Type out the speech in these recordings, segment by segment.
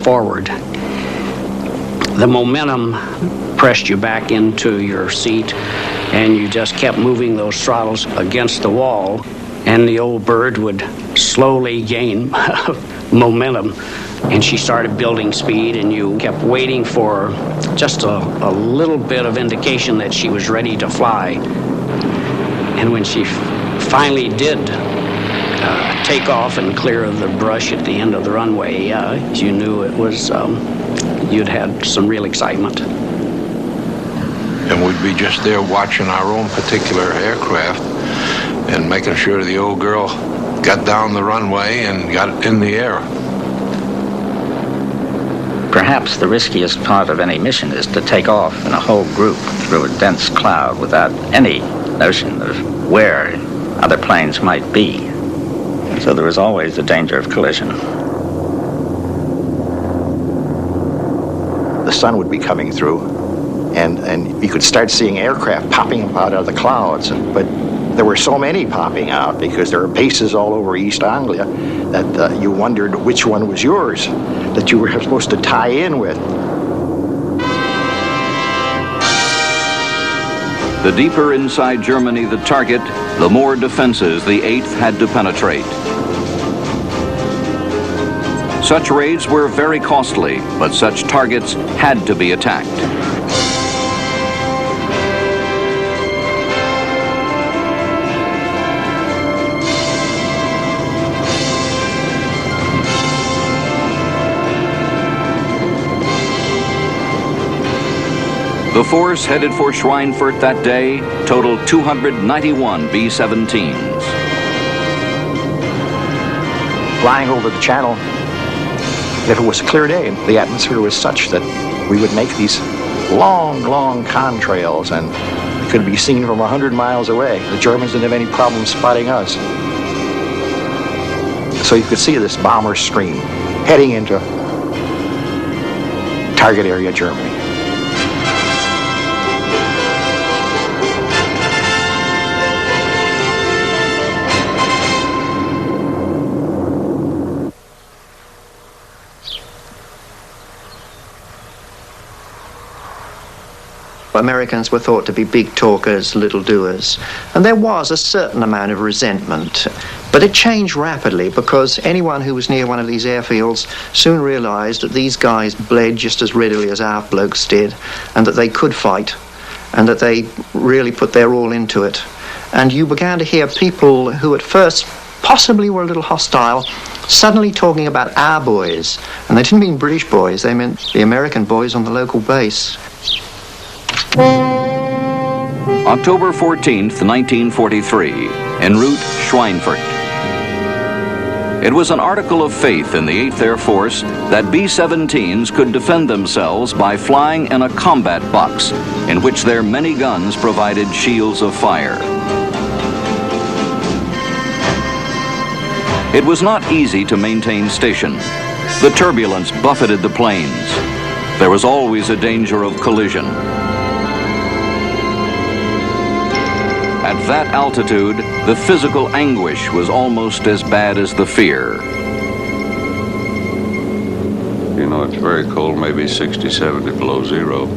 forward. The momentum pressed you back into your seat, and you just kept moving those throttles against the wall, and the old bird would slowly gain momentum, and she started building speed, and you kept waiting for just a little bit of indication that she was ready to fly. And when she finally did take off and clear of the brush at the end of the runway, you knew it was, you'd had some real excitement. And we'd be just there watching our own particular aircraft and making sure the old girl got down the runway and got in the air. Perhaps the riskiest part of any mission is to take off in a whole group through a dense cloud without any notion of where other planes might be. So there is always the danger of collision. The sun would be coming through, and you could start seeing aircraft popping up out of the clouds, but there were so many popping out because there are bases all over East Anglia that you wondered which one was yours that you were supposed to tie in with. The deeper inside Germany the target, the more defenses the 8th had to penetrate. Such raids were very costly, but such targets had to be attacked. The force headed for Schweinfurt that day totaled 291 B-17s. Flying over the channel, if it was a clear day, the atmosphere was such that we would make these long, long contrails, and it could be seen from 100 miles away. The Germans didn't have any problem spotting us. So you could see this bomber stream heading into target area Germany. Americans were thought to be big talkers, little doers, and there was a certain amount of resentment. But it changed rapidly because anyone who was near one of these airfields soon realized that these guys bled just as readily as our blokes did, and that they could fight, and that they really put their all into it. And you began to hear people who at first possibly were a little hostile suddenly talking about our boys. And they didn't mean British boys, they meant the American boys on the local base. October 14th, 1943, en route Schweinfurt. It was an article of faith in the 8th Air Force that B-17s could defend themselves by flying in a combat box in which their many guns provided shields of fire. It was not easy to maintain station. The turbulence buffeted the planes. There was always a danger of collision. At that altitude, the physical anguish was almost as bad as the fear. You know, it's very cold, maybe 60, 70 below zero.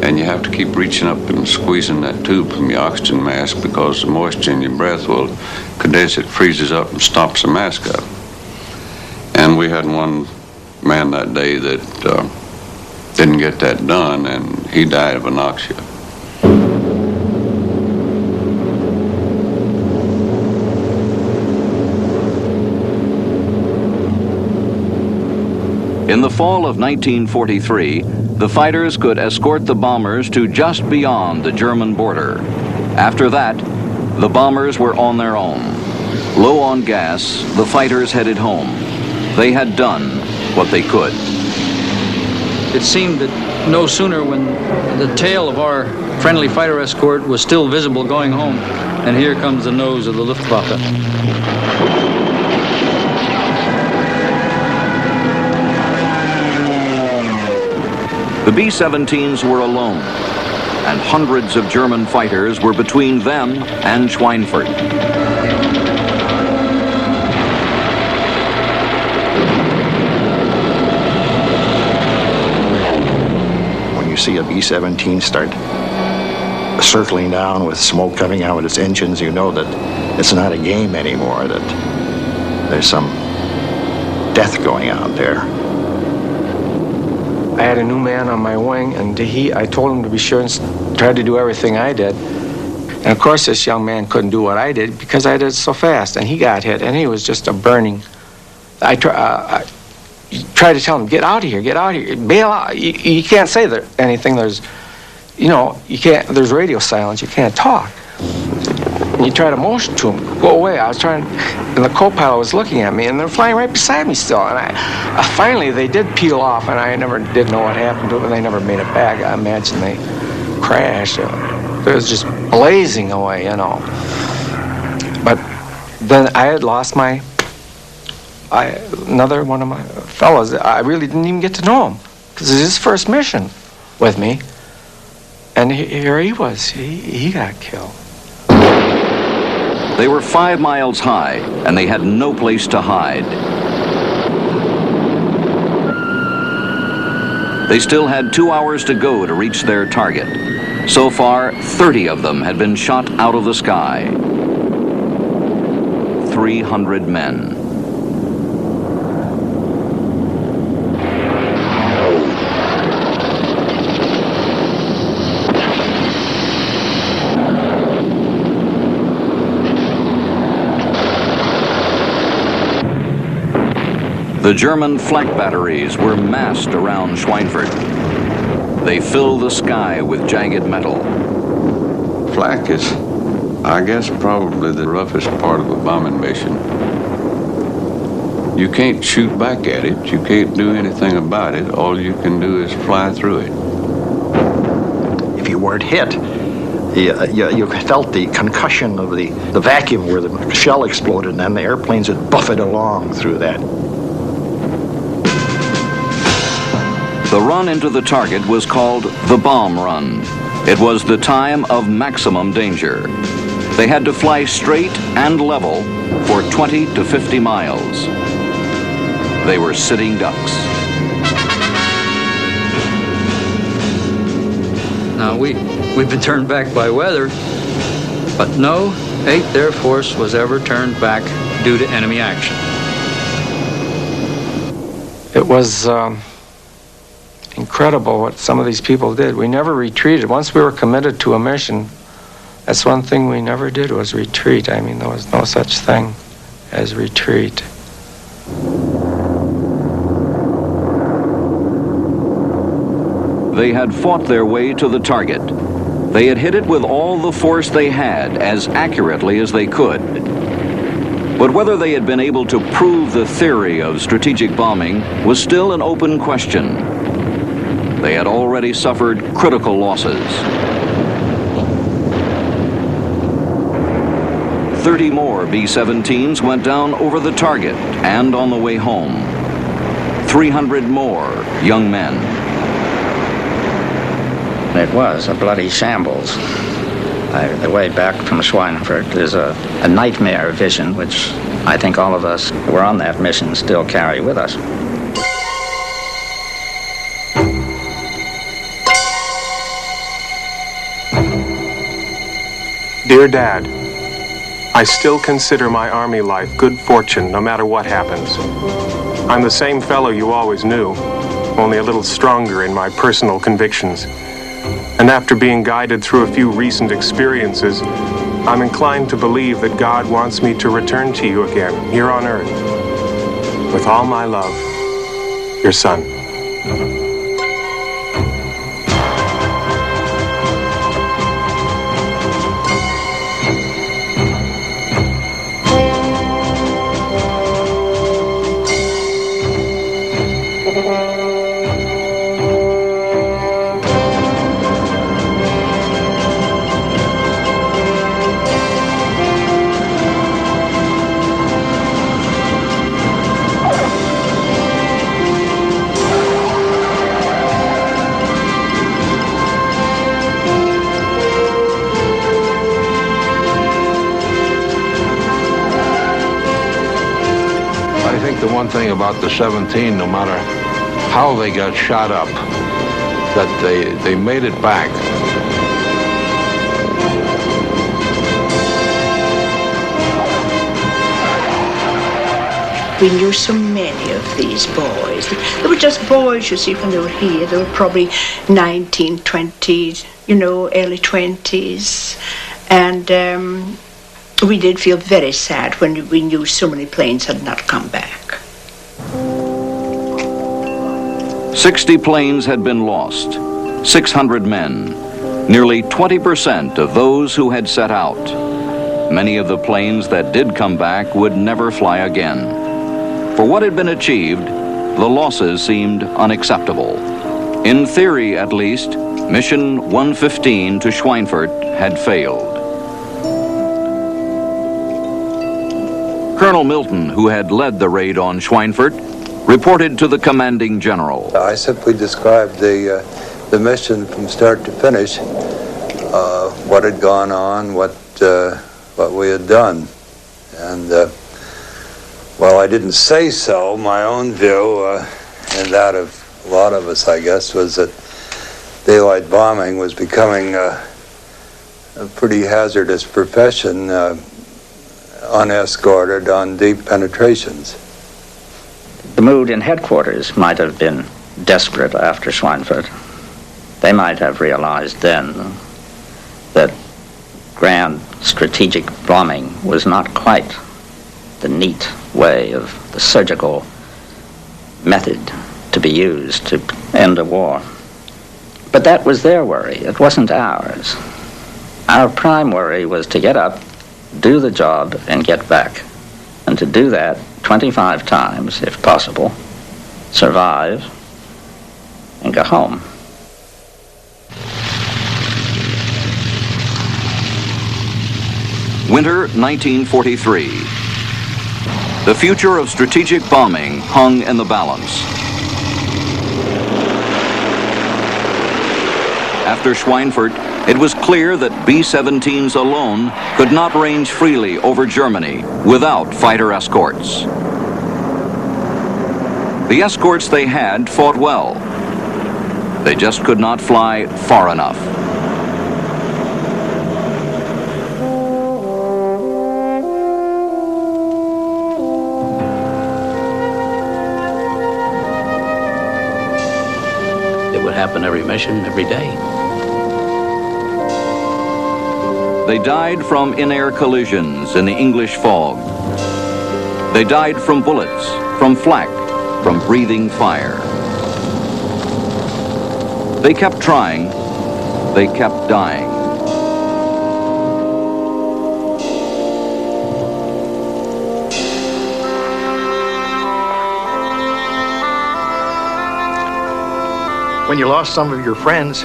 And you have to keep reaching up and squeezing that tube from your oxygen mask because the moisture in your breath will condense it, freezes up, and stops the mask up. And we had one man that day that didn't get that done, and he died of anoxia. In the fall of 1943, the fighters could escort the bombers to just beyond the German border. After that, the bombers were on their own. Low on gas, the fighters headed home. They had done what they could. It seemed that no sooner when the tail of our friendly fighter escort was still visible going home, and here comes the nose of the Luftwaffe. The B-17s were alone, and hundreds of German fighters were between them and Schweinfurt. see a B-17 start circling down with smoke coming out of its engines, you know that it's not a game anymore, that there's some death going on there. I had a new man on my wing, and I told him to be sure and try to do everything I did. And of course, this young man couldn't do what I did because I did it so fast, and he got hit, and he was just a burning. I tried to tell him, get out of here, bail out. You can't say anything. There's radio silence. You can't talk. And you try to motion to him, go away. I was trying, and the co-pilot was looking at me, and they're flying right beside me still. And finally, they did peel off, and I never did know what happened to them, and they never made it back. I imagine they crashed. It was just blazing away, But then I had lost another one of my fellows. I really didn't even get to know him, because it was his first mission with me. And here he was. He got killed. They were 5 miles high, and they had no place to hide. They still had 2 hours to go to reach their target. So far, 30 of them had been shot out of the sky. 300 men. The German flak batteries were massed around Schweinfurt. They filled the sky with jagged metal. Flak is, I guess, probably the roughest part of a bombing mission. You can't shoot back at it. You can't do anything about it. All you can do is fly through it. If you weren't hit, you felt the concussion of the vacuum where the shell exploded, and then the airplanes would buffet along through that. The run into the target was called the bomb run. It was the time of maximum danger. They had to fly straight and level for 20 to 50 miles. They were sitting ducks. Now, we've been turned back by weather, but no 8th Air Force was ever turned back due to enemy action. It was incredible what some of these people did. We never retreated. Once we were committed to a mission, that's one thing we never did was retreat. I mean, there was no such thing as retreat. They had fought their way to the target. They had hit it with all the force they had, as accurately as they could. But whether they had been able to prove the theory of strategic bombing was still an open question. They had already suffered critical losses. 30 more B-17s went down over the target and on the way home. 300 more young men. It was a bloody shambles. The way back from Schweinfurt is a nightmare vision, which I think all of us who were on that mission still carry with us. Dear Dad, I still consider my Army life good fortune no matter what happens. I'm the same fellow you always knew, only a little stronger in my personal convictions. And after being guided through a few recent experiences, I'm inclined to believe that God wants me to return to you again, here on earth. With all my love, your son. The one thing about the 17, no matter how they got shot up, that they made it back. We knew so many of these boys. They were just boys, you see, when they were here. They were probably 19, 20, early 20s. And we did feel very sad when we knew so many planes had not come back. 60 planes had been lost, 600 men, nearly 20% of those who had set out. Many of the planes that did come back would never fly again. For what had been achieved, the losses seemed unacceptable. In theory, at least, Mission 115 to Schweinfurt had failed. Colonel Milton, who had led the raid on Schweinfurt, reported to the commanding general. I simply described the mission from start to finish, what had gone on, what we had done. And well, I didn't say so. My own view, and that of a lot of us, I guess, was that daylight bombing was becoming a pretty hazardous profession, unescorted on deep penetrations. The mood in headquarters might have been desperate after Schweinfurt. They might have realized then that grand strategic bombing was not quite the neat way of the surgical method to be used to end a war. But that was their worry. It wasn't ours. Our prime worry was to get up, do the job, and get back. And to do that 25 times, if possible, survive, and go home. Winter 1943. The future of strategic bombing hung in the balance. After Schweinfurt, it was clear that B-17s alone could not range freely over Germany without fighter escorts. The escorts they had fought well. They just could not fly far enough. It would happen every mission, every day. They died from in-air collisions in the English fog. They died from bullets, from flak, from breathing fire. They kept trying. They kept dying. When you lost some of your friends,